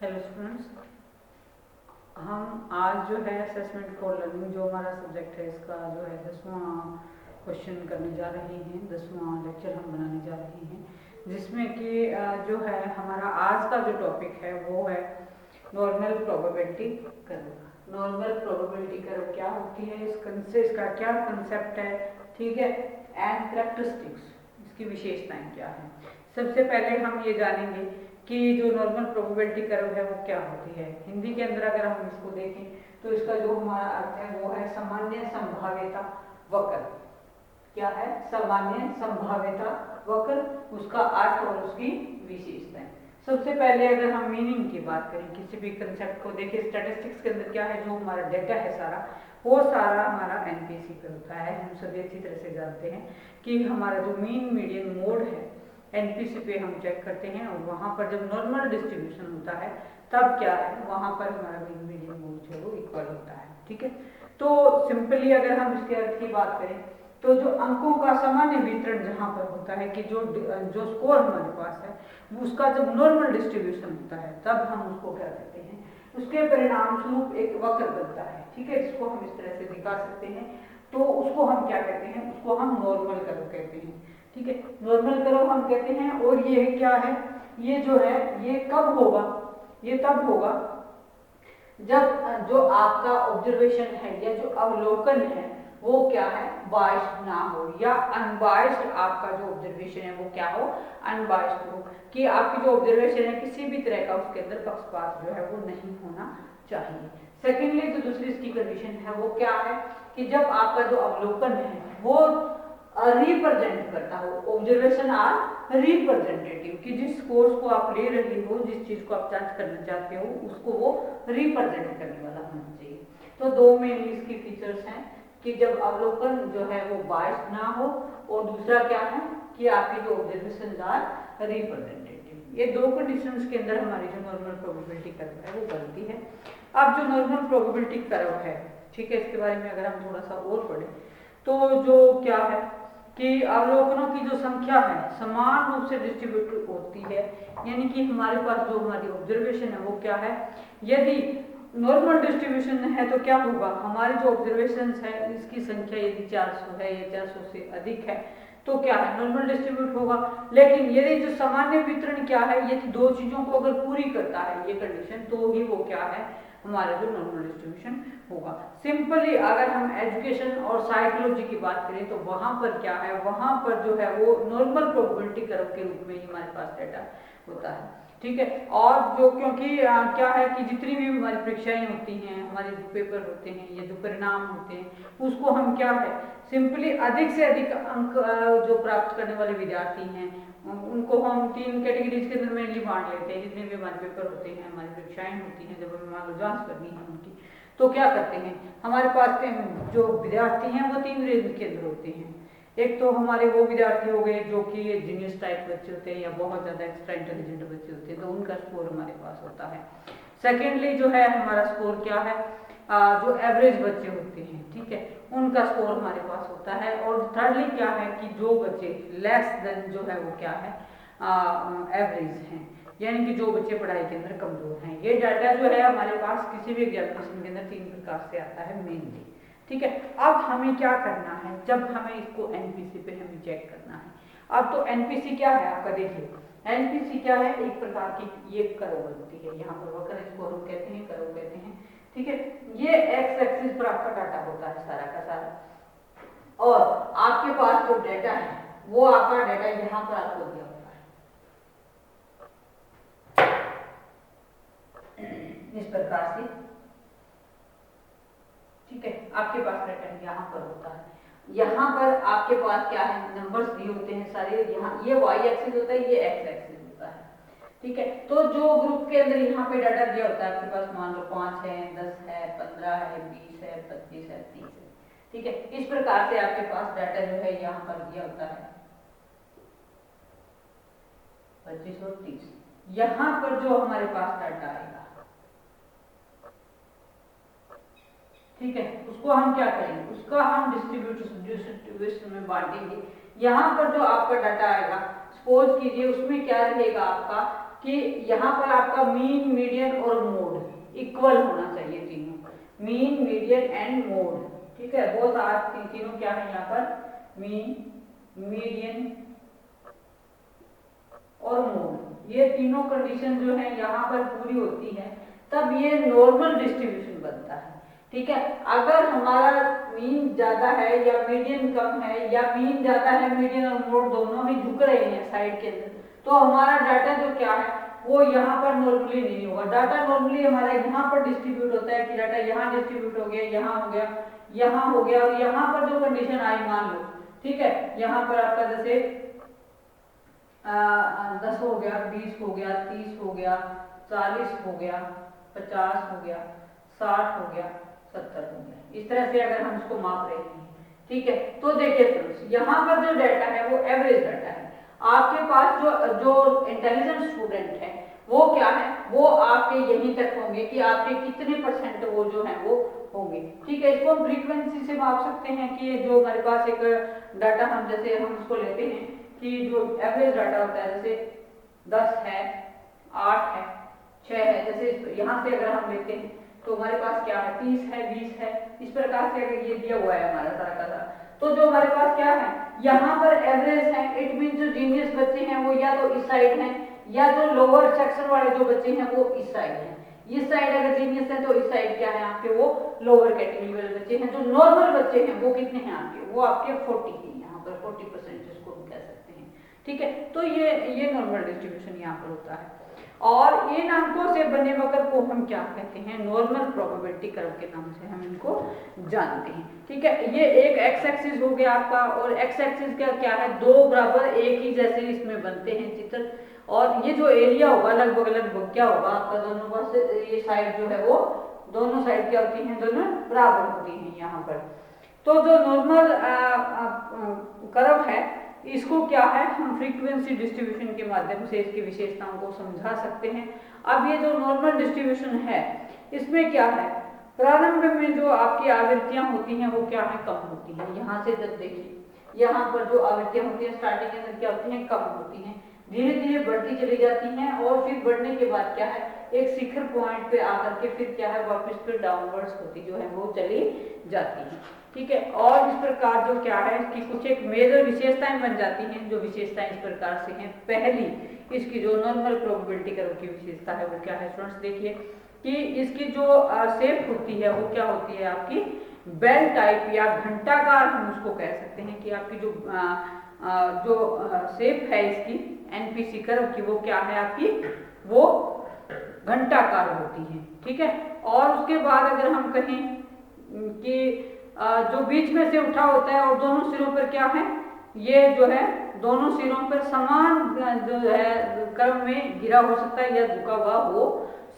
Hello students, हम आज जो है असेसमेंट फॉर लर्निंग जो हमारा सब्जेक्ट है इसका जो है 10वां क्वेश्चन करने जा रहे हैं। 10वां लेक्चर हम बनाने जा रहे हैं, जिसमें कि जो है हमारा आज का जो टॉपिक है वो है normal probability curve. Normal probability curve क्या होती है, इसका क्या कंसेप्ट है, ठीक है, एंड कैरेक्टरिस्टिक्स, इसकी विशेषताएं क्या है। सबसे पहले हम ये जानेंगे कि जो नॉर्मल प्रोबेबिलिटी कर्व है वो क्या होती है। हिंदी के अंदर अगर हम इसको देखें तो इसका जो हमारा अर्थ है वो है सामान्य संभाव्यता वक्र। क्या है? सामान्य संभाव्यता वक्र, उसका अर्थ और उसकी विशेषताएं। सबसे पहले अगर हम मीनिंग की बात करें, किसी भी कंसेप्ट को देखिए, स्टैटिस्टिक्स के अंदर क्या है, जो हमारा डेटा है सारा, वो सारा हमारा एनपीसी पे होता है। हम सभी अच्छी तरह से जानते हैं कि हमारा जो मीन मीडियन मोड है एनपीसी पे हम चेक करते हैं, और वहाँ पर जब नॉर्मल डिस्ट्रीब्यूशन होता है तब क्या है, वहाँ पर हमारा मीन मीडियन मोड जो है वो इक्वल होता है। ठीक है, तो सिंपली अगर हम इसके अर्थ की बात करें तो जो अंकों का सामान्य वितरण जहाँ पर होता है कि जो स्कोर हमारे पास है उसका जब नॉर्मल डिस्ट्रीब्यूशन होता है तब हम उसको क्या कहते हैं, उसके परिणाम स्वरूप एक वक्र बनता है। ठीक है, जिसको हम इस तरह से दिखा सकते हैं, तो उसको हम क्या कहते हैं, उसको हम नॉर्मल कर्व कहते हैं। ठीक है, नॉर्मल कर्व हम कहते हैं। और ये क्या है, ये जो है ये कब होगा, ये तब होगा जब जो आपका ऑब्जर्वेशन है या जो अवलोकन है वो क्या है, बायस्ड ना हो, या अनबायस्ड आपका जो ऑब्जर्वेशन है वो क्या हो, अनबायस्ड हो, कि आपकी जो ऑब्जर्वेशन है किसी भी तरह का उसके अंदर पक्षपात जो है वो नहीं होना चाहिए। सेकेंडली जो दूसरी इसकी कंडीशन है वो क्या है कि जब आपका जो अवलोकन है वो रिप्रेजेंट करता हो, ऑब्जर्वेशन आर रिप्रेजेंटेटिव, कि जिस कोर्स को आप ले रही हो, जिस चीज को आप जांच करना चाहते हो उसको वो रिप्रेजेंट करने वाला होना चाहिए। तो दो मेनली इसकी फीचर्स हैं कि जब अवलोकन जो है वो बायस्ड ना हो, और दूसरा क्या है कि आपकी जो ऑब्जर्वेशन आर रिप्रेजेंटेटिव। ये दो कंडीशंस के अंदर हमारी जो नॉर्मल प्रोबेबिलिटी कर्व है वो बनती है। अब जो नॉर्मल प्रोबेबिलिटी कर्व है, ठीक है, इसके बारे में अगर हम थोड़ा सा और पढ़ें तो जो क्या है कि अवलोकनों की जो संख्या है समान रूप से डिस्ट्रीब्यूट होती है, यानी कि हमारे पास जो हमारी ऑब्जर्वेशन है वो क्या है, यदि नॉर्मल डिस्ट्रीब्यूशन है तो क्या होगा, हमारे जो ऑब्जर्वेशन है इसकी संख्या यदि 400 है या 400 से अधिक है तो क्या है, नॉर्मल डिस्ट्रीब्यूट होगा। लेकिन यदि जो सामान्य वितरण क्या है, यदि दो चीजों को अगर पूरी करता है ये कंडीशन, तो ही वो क्या है, हमारा जो नॉर्मल डिस्ट्रीब्यूशन होगा। सिंपली अगर हम एजुकेशन और साइकोलॉजी की बात करें तो वहां पर क्या है, वहां पर जो है वो नॉर्मल प्रोबेबिलिटी कर्व के रूप में ही हमारे पास डेटा होता है। ठीक है, और जो क्योंकि क्या है कि जितनी भी हमारी परीक्षाएं होती हैं, हमारे जो पेपर होते हैं या जो परिणाम होते हैं, उसको हम क्या है सिंपली अधिक से अधिक अंक जो प्राप्त करने वाले विद्यार्थी हैं उनको हम 3 कैटेगरीज के अंदर मेनली बांट लेते हैं। जितने भी हमारे पेपर होते हैं, हमारी परीक्षाएं होती हैं, जब हमें मान लो जांच करनी है उनकी, तो क्या करते हैं, हमारे पास जो विद्यार्थी हैं वो 3 रेंज के अंदर होते हैं। एक तो हमारे वो विद्यार्थी हो गए जो कि जीनियस टाइप बच्चे होते हैं या बहुत ज़्यादा एक्स्ट्रा इंटेलिजेंट बच्चे होते हैं, तो उनका स्कोर हमारे पास होता है। सेकेंडली जो है हमारा स्कोर क्या है, जो एवरेज बच्चे होते हैं, ठीक है, उनका स्कोर हमारे पास होता है। और थर्डली क्या है कि जो बच्चे लेस देन जो है वो क्या है, एवरेज हैं, यानी कि जो बच्चे पढ़ाई के अंदर कमजोर हैं। ये डाटा जो है हमारे पास किसी भी एग्जामिनेशन के अंदर 3 प्रकार से आता है मेनली। ठीक है, अब हमें क्या करना है, जब हमें इसको एनपीसी पे हमें चेक करना है। अब तो एनपीसी क्या है आपका, देखिए एनपीसी क्या है, एक प्रकार की ये कर्व बनती है, यहाँ पर वक्र इसको हम कहते हैं, कर्व कहते हैं। ठीक है, ये एक्स एक्सिस पर आपका डाटा होता है सारा का सारा, और आपके पास जो डेटा है वो आपका डेटा यहाँ पर आपको दिया होता है इस प्रकार से। ठीक है, आपके पास पैटर्न यहाँ पर होता है, यहाँ पर आपके पास क्या है, नंबर्स दिए होते हैं सारे, यहाँ ये वाई एक्सिस होता है, ये एक्स एक्सिस होता है। ठीक है, तो जो ग्रुप के अंदर यहाँ पे डाटा दिया होता है, आपके पास मान लो 5 है, 10 है, 15 है, 20 है, 25 है, 30 है। ठीक है, इस प्रकार से आपके पास डाटा जो है यहाँ पर दिया होता है 25 और 30। यहाँ पर जो हमारे पास डाटा आएगा, ठीक है, उसको हम क्या करेंगे, उसका हम डिस्ट्रीब्यूशन में बांटेंगे। यहाँ पर जो आपका डाटा आएगा, सपोज कीजिए उसमें क्या रहेगा आपका कि यहाँ पर आपका मीन, मीडियन और मोड इक्वल होना चाहिए तीनों, मीन, मीडियन एंड मोड, ठीक है। बोथ आर, तीनों क्या है यहाँ पर, मीन, मीडियन और मोड, ये तीनों कंडीशन जो है यहाँ पर पूरी होती है, तब ये नॉर्मल डिस्ट्रीब्यूशन बनता है, ठीक है। अगर हमारा मीन ज्यादा है या मीडियन कम है, या मीन ज्यादा है, मीडियन और मोड दोनों ही झुक रहे हैं साइड के अंदर, तो हमारा डाटा जो क्या है वो यहाँ पर नॉर्मली नहीं होगा। डाटा नॉर्मली हमारा यहाँ पर डिस्ट्रीब्यूट होता है कि डाटा यहाँ डिस्ट्रीब्यूट हो गया, यहाँ हो गया, यहाँ हो गया, और यहाँ पर जो कंडीशन आई मान लो, ठीक है, यहाँ पर आपका जैसे 10 हो गया, 20 हो गया, 30 हो गया, 40 हो गया, 50 हो गया, 60 हो गया, 70 हो गया, इस तरह से अगर हम इसको माप रहे हैं, ठीक है। तो देखिए फ्रेंड्स, यहाँ पर जो डाटा है वो एवरेज डाटा है। आपके पास जो इंटेलिजेंट स्टूडेंट है वो क्या है, वो आपके यहीं तक होंगे कि आपके कितने परसेंट वो जो है वो होंगे, ठीक है। इसको हम फ्रीक्वेंसी से माप सकते हैं कि जो हमारे पास एक डाटा, हम जैसे हम उसको लेते हैं कि जो एवरेज डाटा होता है, जैसे 10 है, 8 है, 6 है, जैसे यहाँ से अगर हम लेते हैं तो हमारे पास क्या है, 30 है, 20 है, इस प्रकार से अगर ये दिया हुआ है हमारा सारा का सारा, तो जो हमारे पास क्या है यहाँ पर एवरेज है, इट मीन जो जीनियस बच्चे हैं वो या तो इस साइड हैं, या जो लोअर सेक्शन वाले जो बच्चे हैं वो इस साइड हैं। इस साइड अगर जीनियस है तो इस साइड क्या है आपके, वो लोअर कैटेगरी वाले बच्चे हैं। जो नॉर्मल बच्चे हैं वो कितने हैं आपके, वो आपके 40 हैं, यहाँ पर 40% जिसको हम कह सकते हैं, ठीक है। तो ये नॉर्मल डिस्ट्रीब्यूशन यहाँ पर होता है। और इन अंकों से बने वक्र को हम क्या कहते हैं, नॉर्मल प्रोबेबिलिटी कर्व के नाम से हम इनको जानते हैं, ठीक है। ये एक एक्स एक्सिस हो गया आपका, और एक्स एक्सिस का क्या है, दो बराबर एक ही जैसे इसमें बनते हैं चित्र, और ये जो एरिया होगा लगभग लगभग क्या होगा आपका, दोनों पास ये साइड जो है वो दोनों साइड क्या होती हैं, दोनों बराबर होती हैं यहाँ पर। तो जो नॉर्मल कर्व है इसको क्या है, हम फ्रीक्वेंसी डिस्ट्रीब्यूशन के माध्यम से इसकी विशेषताओं को समझा सकते हैं। अब ये जो नॉर्मल डिस्ट्रीब्यूशन है इसमें क्या है, प्रारंभ में जो आपकी आवृत्तियां होती हैं वो क्या है, कम होती हैं। यहाँ से जब देखिए यहाँ पर जो आवृत्तियां होती हैं स्टार्टिंग के अंदर क्या होती हैं, कम होती हैं, धीरे धीरे बढ़ती चली जाती हैं, और फिर बढ़ने के बाद क्या है, एक शिखर पॉइंट पे आकर के फिर क्या है, वापस फिर डाउनवर्ड्स होती जो है वो चली जाती है, ठीक है। और इस प्रकार जो क्या है इसकी कुछ एक मेजर विशेषताएं बन जाती हैं। जो विशेषताएं इस प्रकार से हैं, पहली इसकी जो नॉर्मल प्रोबेबिलिटी कर्व की विशेषता है वो क्या है स्टूडेंट्स, देखिए कि इसकी जो शेप होती है वो क्या होती है आपकी, बेल टाइप या घंटाकार हम उसको कह सकते हैं कि आपकी जो शेप है इसकी एनपीसी कर्व की वो क्या है आपकी, वो घंटाकार होती है, ठीक है। और उसके बाद अगर हम कहें कि जो बीच में से उठा होता है और दोनों सिरों पर क्या है, ये जो है दोनों सिरों पर समान जो है क्रम में गिरा हो सकता है या झुका हुआ हो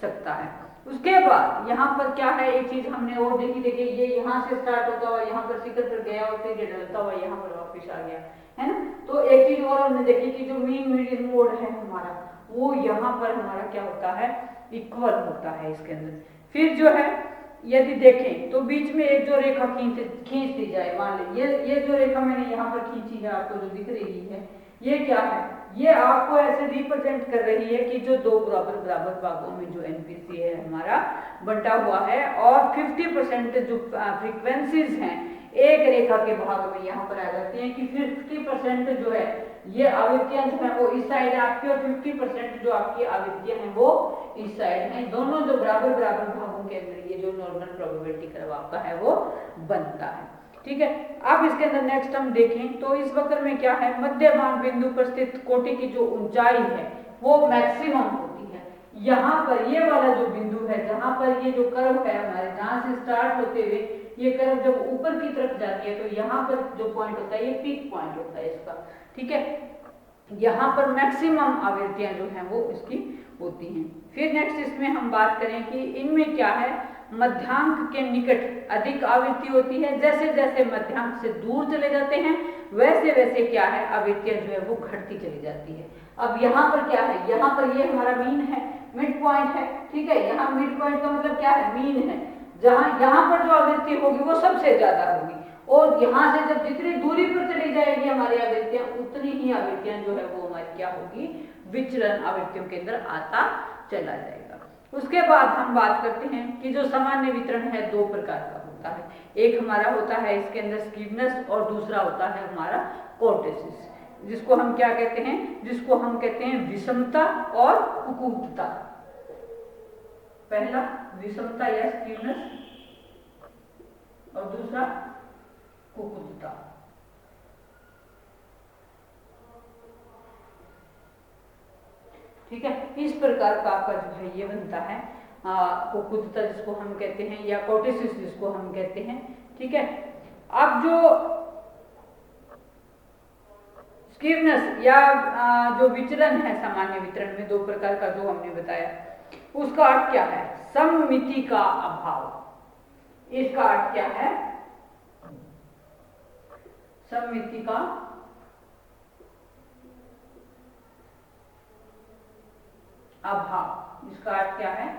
सकता है। उसके बाद यहाँ पर क्या है, एक चीज हमने और देखी, देखिए ये यहाँ से स्टार्ट होता हुआ यहाँ पर शिखर पर गया और फिर ये ढलता हुआ यहाँ पर वापिस आ गया, है ना। तो एक चीज और हमने देखी कि जो मीन मीडियन मोड है हमारा, वो यहाँ पर हमारा क्या होता है, इक्वल होता है इसके अंदर। फिर जो है यदि देखें तो बीच में एक जो रेखा खींच दी जाए, मान ली ये जो रेखा मैंने यहाँ पर खींची है आपको जो दिख रही है, ये क्या है, ये आपको ऐसे रिप्रेजेंट कर रही है कि जो दो बराबर बराबर भागों में जो एनपीसी है हमारा बंटा हुआ है, और 50% जो फ्रीक्वेंसीज हैं एक रेखा के भाग में यहाँ पर आ जाती हैं कि 50% जो है ये आवृत्तियां जो है वो इस साइड आपकी, और 50% जो आपकी आवृत्तियां हैं वो इस साइड हैं। दोनों जो बराबर बराबर भागों के अंदर ये जो नॉर्मल प्रोबेबिलिटी कर्व आपका है वो बनता है, ठीक है। अब इसके अंदर नेक्स्ट हम देखें तो इस वक्र में क्या है, मध्यभाग बिंदु पर स्थित कोटि की जो ऊंचाई है वो मैक्सिमम होती है। यहाँ पर ये वाला जो बिंदु है जहाँ पर ये जो कर्व है हमारे, जहाँ से स्टार्ट होते हुए ये कर्व जब ऊपर की तरफ जाती है तो यहाँ पर जो पॉइंट होता है ये पीक पॉइंट होता है इसका, ठीक है। यहाँ पर मैक्सिमम आवृत्तियां जो हैं वो इसकी होती हैं। फिर नेक्स्ट इसमें हम बात करें कि इनमें क्या है, मध्यांक के निकट अधिक आवृत्ति होती है, जैसे जैसे मध्यांक से दूर चले जाते हैं वैसे वैसे क्या है आवृत्तियां जो है वो घटती चली जाती है। अब यहाँ पर क्या है, यहाँ पर ये हमारा मीन है, मिड पॉइंट है, ठीक है। यहाँ मिड पॉइंट का मतलब क्या है, मीन है, जहाँ यहाँ पर जो आवृत्ति होगी वो सबसे ज्यादा होगी, और यहाँ से जब जितनी दूरी पर चली जाएगी हमारी आवृत्तियां, उतनी ही आवृत्तियां जो है वो हमारी क्या होगी, विचलन आवृत्तियों के अंदर आता चला जाएगा। उसके बाद हम बात करते हैं कि जो सामान्य वितरण है दो प्रकार का होता है। एक हमारा होता है इसके अंदर स्कीवनेस और दूसरा होता है हमारा कोर्टेसिस, जिसको हम क्या कहते हैं, जिसको हम कहते हैं विषमता और कुकूटता। पहला विषमता या स्कीवनेस और दूसरा कुकूटता। ठीक है, इस प्रकार का आपका जो है ये बनता है कुकूटता जिसको हम कहते हैं, या कोर्टेसिस जिसको हम कहते हैं। ठीक है, अब जो स्कीवनेस या जो विचलन है सामान्य वितरण में दो प्रकार का जो हमने बताया, उसका अर्थ क्या है, सममिति का अभाव। इसका अर्थ क्या है, सममिति का अभाव। इसका अर्थ क्या है,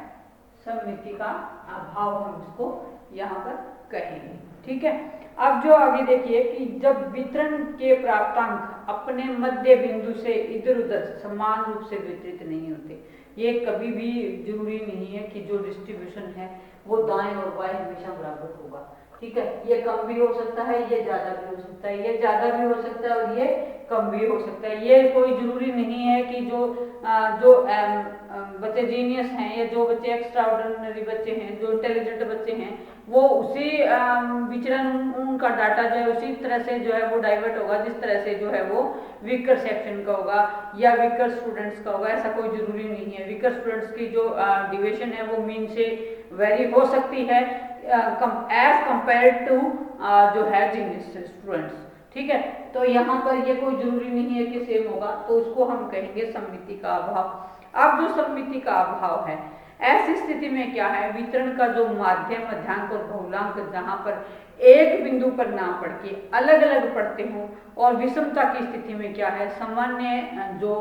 सममिति का अभाव हम इसको यहां पर कहेंगे। ठीक है, अब जो आगे देखिए कि जब वितरण के प्राप्तांक अपने मध्य बिंदु से इधर उधर समान रूप से वितरित नहीं होते, ये कभी भी जरूरी नहीं है कि जो डिस्ट्रीब्यूशन है वो दाएं और बाएं हमेशा बराबर होगा। ठीक है, ये कम भी हो सकता है, ये ज्यादा भी हो सकता है, ये ज्यादा भी हो सकता है और ये कम भी हो सकता है। ये कोई जरूरी नहीं है कि जो बच्चे जीनियस हैं या जो बच्चे एक्स्ट्रा ऑर्डिनरी बच्चे हैं, जो इंटेलिजेंट बच्चे हैं, वो उसी विचरण उनका डाटा जो है उसी तरह से जो है वो डाइवर्ट होगा जिस तरह से जो है वो वीकर सेक्शन का होगा या वीकर स्टूडेंट्स का होगा। ऐसा कोई जरूरी नहीं है। वीकर स्टूडेंट्स की जो डिविएशन है वो मीन से वेरी हो सकती है एज कंपेयर टू जो है जीनियस स्टूडेंट्स। ठीक है, तो यहाँ पर ये कोई जरूरी नहीं है कि सेम होगा, तो उसको हम कहेंगे सममिति का अभाव। अब जो सममिति का अभाव है, ऐसी स्थिति में क्या है, वितरण का जो माध्य, मध्यांक और बहुलांक जहां पर एक बिंदु पर ना पढ़ के अलग अलग पढ़ते हो, और विषमता की स्थिति में क्या है, सामान्य जो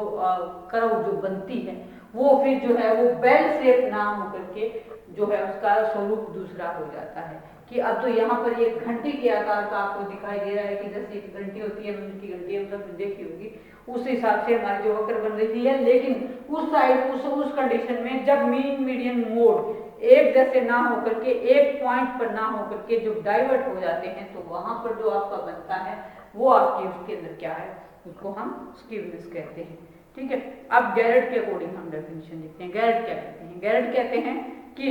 कर्व जो बनती है वो फिर जो है वो बेल शेप ना होकर के जो है उसका स्वरूप दूसरा हो जाता है। कि अब तो यहाँ पर ये घंटी के आकार का आपको दिखाई दे रहा है कि जैसे एक घंटी होती है, मिनट की घंटी हम सब देखी होगी, उस हिसाब से हमारी जो वक्र बन रही है। लेकिन उस साइड उस कंडीशन में जब मीन मीडियन मोड एक जैसे ना होकर के एक पॉइंट पर ना होकर के जो डाइवर्ट हो जाते हैं, तो वहां पर जो आपका बनता है वो आपके उसके अंदर क्या है, उसको हम स्कीवनेस कहते हैं। ठीक है, अब गैरेट के अकॉर्डिंग हम डेफिनेशन देखते हैं। गैरेट क्या कहते हैं, गैरेट कहते हैं कि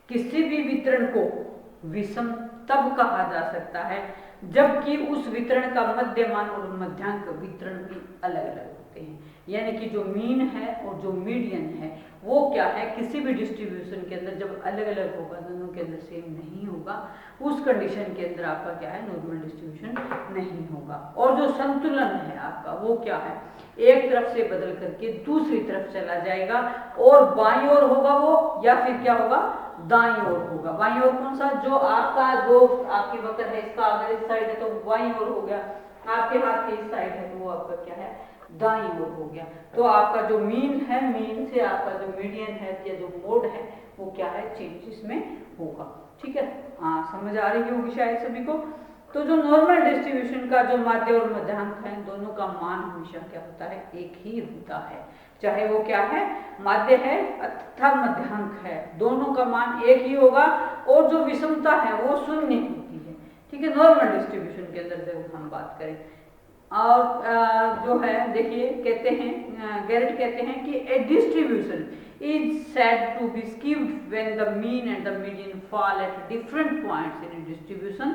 किसी भी वितरण को विषम तब कहा जा सकता है जबकि उस वितरण का मध्यमान और मध्यांक वितरण भी अलग अलग होते हैं। यानी कि जो मीन है और जो मीडियन है वो क्या है, किसी भी डिस्ट्रीब्यूशन के अंदर जब अलग अलग होगा, दोनों के अंदर सेम नहीं होगा, उस कंडीशन के अंदर आपका क्या है, नॉर्मल डिस्ट्रीब्यूशन नहीं होगा। और जो संतुलन है आपका वो क्या है, एक तरफ से बदल करके दूसरी तरफ चला जाएगा और बाईं ओर होगा वो, या फिर क्या होगा, दाईं ओर होगा। बाईं ओर कौन सा, जो आपकी वक्र है इसका अगर इस साइड है तो बाईं ओर हो गया, आपके हाथ के इस साइड है तो वो आपका क्या है, दाईं ओर हो गया। तो आपका जो मीन है, मीन से आपका जो मीडियन है या जो मोड है वो क्या है, चेंज इसमें होगा। ठीक है, हाँ समझ आ रही होगी शायद सभी को। तो जो नॉर्मल डिस्ट्रीब्यूशन का जो माध्य और मध्यांक है, दोनों का मान हमेशा क्या होता है, एक ही होता है। चाहे वो क्या है, माध्य है अथवा मध्यांक है, दोनों का मान एक ही होगा। और जो विषमता है वो शून्य होती है। ठीक है, नॉर्मल डिस्ट्रीब्यूशन के अंदर जब हम बात करें। और जो है देखिए कहते हैं, गैरेट कहते हैं कि ए distribution is said to be skewed when the mean and the median fall at different points in a distribution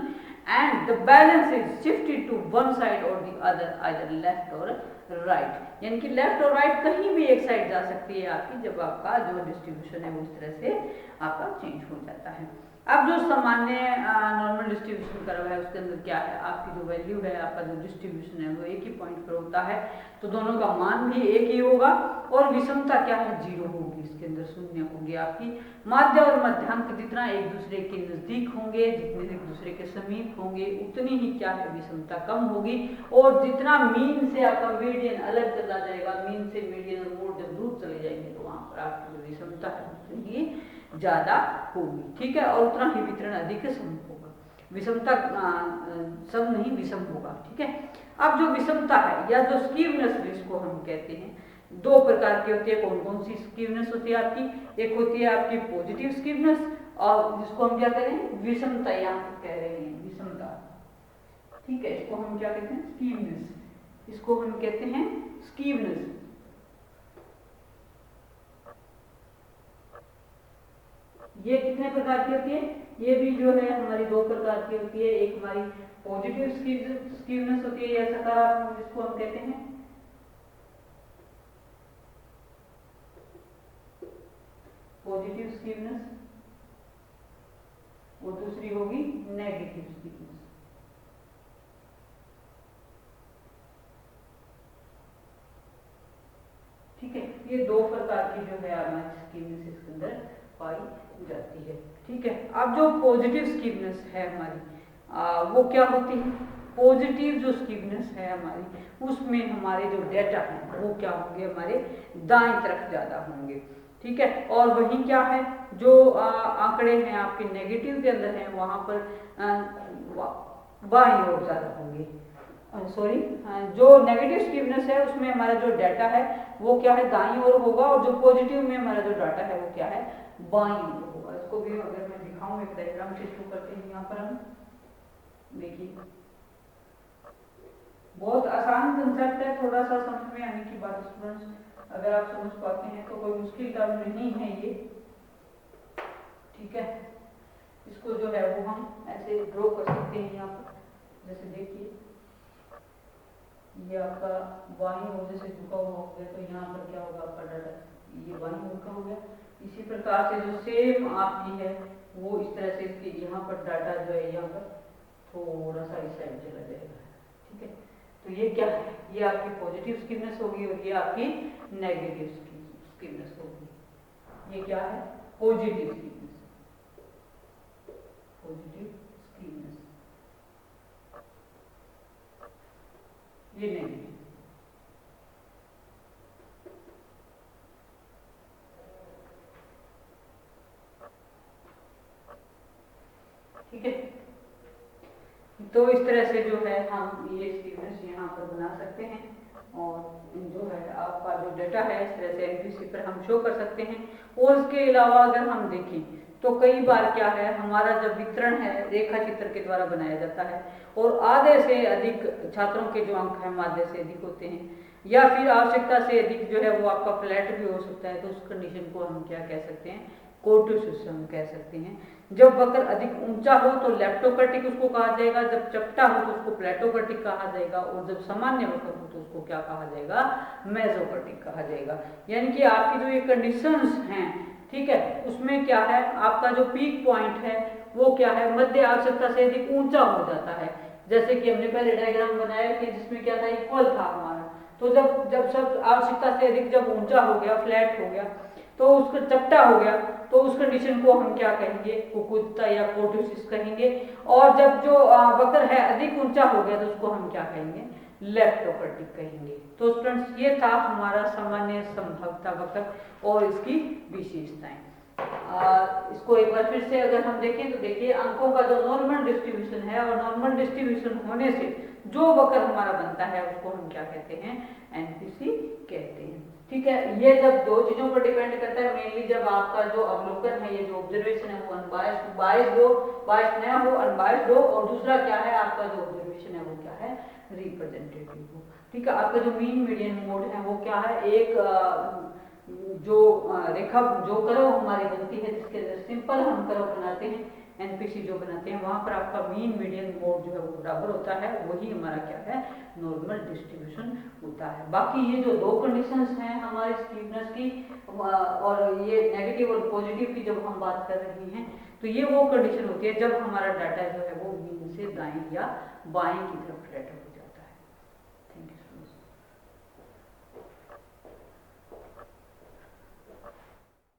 and the balance is shifted to one side or the other, either left or right। यानी कि left और right कहीं भी एक side जा सकती है आपकी, जब आपका जो डिस्ट्रीब्यूशन है वो इस तरह से आपका चेंज हो जाता है। अब जो सामान्य नॉर्मल डिस्ट्रीब्यूशन कर्व है उसके अंदर क्या है, आपकी जो वैल्यू है, आपका जो डिस्ट्रीब्यूशन है वो एक ही पॉइंट पर होता है, तो दोनों का मान भी एक ही होगा। और विषमता क्या है, जीरो होगी, इसके अंदर शून्य होगी। आपकी माध्य और मध्यांक जितना एक दूसरे के नजदीक होंगे, जितने एक दूसरे के समीप होंगे, उतनी ही क्या है, विषमता कम होगी। और जितना मीन से आपका मीडियन अलग चला जाएगा, मीन से मीडियन और मोड जब दूर चले जाएंगे, तो वहां पर आपकी जो विषमता है उतनी ही ज्यादा होगी। ठीक है, और उतना ही वितरण अधिक सम होगा। विषमता सम नहीं विषम होगा, ठीक है। अब जो विषमता है या जो स्कीवनेस जिसको हम कहते हैं, दो प्रकार की होती है। कौन कौन सी स्कीवनेस होती है आपकी? एक होती है आपकी पॉजिटिव स्कीवनेस, और जिसको हम क्या कह रहे हैं? विषमता यहाँ कह रहे हैं, विषमता, ठीक है। इसको हम क्या कहते हैं? स्कीवनेस, इसको हम कहते हैं स्कीवनेस। ये कितने प्रकार की होती है? ये भी जो है हमारी दो प्रकार की होती है। एक हमारी पॉजिटिव स्कीवनेस होती है या सकारात्मक, जिसको हम कहते हैं पॉजिटिव स्कीवनेस, और दूसरी होगी नेगेटिव स्कीवनेस। ठीक है, ये दो प्रकार की जो है हमारी स्कीवनेस इसके अंदर पाई जाती है, ठीक है। अब जो पॉजिटिव स्कीवनेस है हमारी, वो क्या होती है? पॉजिटिव जो स्कीवनेस है हमारी, उसमें हमारे जो डेटा हैं वो क्या होंगे? हमारे दाएं तरफ ज्यादा होंगे, ठीक है। और वही क्या है, जो आंकड़े हैं आपके नेगेटिव के अंदर हैं, वहां पर बाईं ओर ज्यादा होंगे। सॉरी, जो नेगेटिव स्कीवनेस है उसमें हमारा जो डाटा है वो क्या है? दाईं ओर होगा, और जो पॉजिटिव में हमारा जो डाटा है वो क्या है? बाईं ओर होगा। इसको भी अगर मैं दिखाऊं एक डायग्राम से शुरू करते हैं। यहाँ पर हम देखिए, बहुत आसान कंसेप्ट है, थोड़ा सा समझ में आने की बात स्टूडेंट्स, अगर आप समझ पाते हैं तो कोई मुश्किल काम नहीं है ये, ठीक है। इसको जो है वो हम ऐसे ड्रॉ कर सकते हैं यहाँ पर। जैसे देखिए, ये आपका बाईं ओर जैसे झुका हुआ हो गया, तो यहाँ पर क्या होगा? आपका डाटा ये बाईं ओर का हो गया। इसी प्रकार से जो सेम आपकी है वो इस तरह से इसके यहाँ पर डाटा जो है यहाँ पर थोड़ा सा इस साइड चला जाएगा, ठीक है। तो ये क्या है? ये आपकी पॉजिटिव स्कीवनेस होगी, और ये आपकी नेगेटिव स्कीवनेस होगी। ये क्या है? पॉजिटिव स्कीवनेस, पॉजिटिव स्कीवनेस, ये नेगेटिव। ठीक है, तो इस तरह से जो है हम ये स्कीवनेस यहाँ पर बना सकते हैं, और जो है आपका जो डेटा है इस तरह से एनपीसी पर हम शो कर सकते हैं। और इसके अलावा अगर हम देखें तो कई बार क्या है, हमारा जब वितरण है रेखा चित्र के द्वारा बनाया जाता है, और आधे से अधिक छात्रों के जो अंक हैं आधे से अधिक होते हैं, या फिर आवश्यकता से अधिक जो है वो आपका फ्लैट भी हो सकता है, तो उस कंडीशन को हम क्या कह सकते हैं? कोर्टोसिस हम कह सकते हैं। जब वक्र अधिक ऊंचा हो तो लेप्टोकर्टिक उसको कहा जाएगा, जब चपटा हो तो उसको प्लेटोकर्टिक कहा जाएगा, और जब सामान्य वक्र हो तो उसको क्या कहा जाएगा? मेसोकर्टिक कहा जाएगा। यानी कि आपकी जो ये कंडीशंस हैं, ठीक है, उसमें क्या है, आपका जो पीक पॉइंट है वो क्या है? मध्य आवश्यकता से अधिक ऊंचा हो जाता है। जैसे कि हमने पहले डायग्राम बनाया कि जिसमें क्या था? इक्वल था हमारा। तो जब जब सब आवश्यकता से अधिक जब ऊंचा हो गया, फ्लैट हो गया, तो उसका चपटा हो गया, तो उस कंडीशन को हम क्या कहेंगे? कुकुत्ता या कोर्टोसिस कहेंगे। और जब जो वक्र है अधिक ऊंचा हो गया तो उसको हम क्या कहेंगे? लेप्टोकर्टिक कहेंगे। तो स्टूडेंट्स ये था हमारा सामान्य संभवता वक्र और इसकी विशेषताएं। इसको एक बार फिर से अगर हम देखें तो देखिए, अंकों का जो नॉर्मल डिस्ट्रीब्यूशन है, और नॉर्मल डिस्ट्रीब्यूशन होने से जो वक्र हमारा बनता है उसको हम क्या कहते हैं? एनपीसी कहते हैं, ठीक है। ये जब दो चीजों पर डिपेंड करता है, मेनली जब आपका जो अवलोकन है, ये जो ऑब्जर्वेशन है वो अनबायस्ड बायस्ड हो, बायस्ड न हो, अनबायस्ड हो, और दूसरा क्या है? आपका जो ऑब्जर्वेशन है वो क्या है? रिप्रेजेंटेटिव हो, ठीक है। आपका जो मीन मीडियन मोड है वो क्या है? एक जो रेखा जो कर्व हमारी बनती है, जिसके अंदर सिंपल हम कर्व बनाते हैं, एनपीसी जो बनाते हैं, वहां पर आपका मीन मीडियन मोड जो है वो बराबर होता है, वही हमारा क्या है? नॉर्मल डिस्ट्रीब्यूशन होता है। बाकी ये जो दो कंडीशंस हैं हमारी स्टीफनेस की, और ये नेगेटिव और पॉजिटिव की जब हम बात कर रहे हैं, तो ये वो कंडीशन होती है जब हमारा डाटा जो है वो मीन से दाएं या बाएं की तरफ फ्लैट हो।